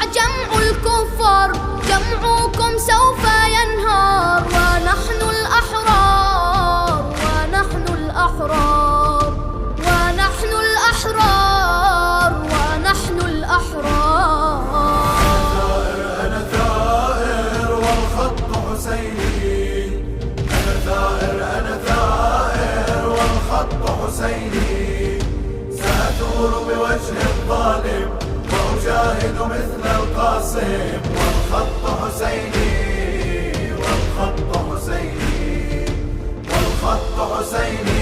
وجمع الكفار جمعكم سوف ينهار، ونحن الأحرار ونحن الأحرار ونحن الأحرار ونحن الأحرار. أنا ثائر والخط حسيني، أنا ثائر والخط حسيني، سأثور بوجه الظالم وأجاهد مثل القاسم، والخط حسيني والخط حسيني والخط حسيني.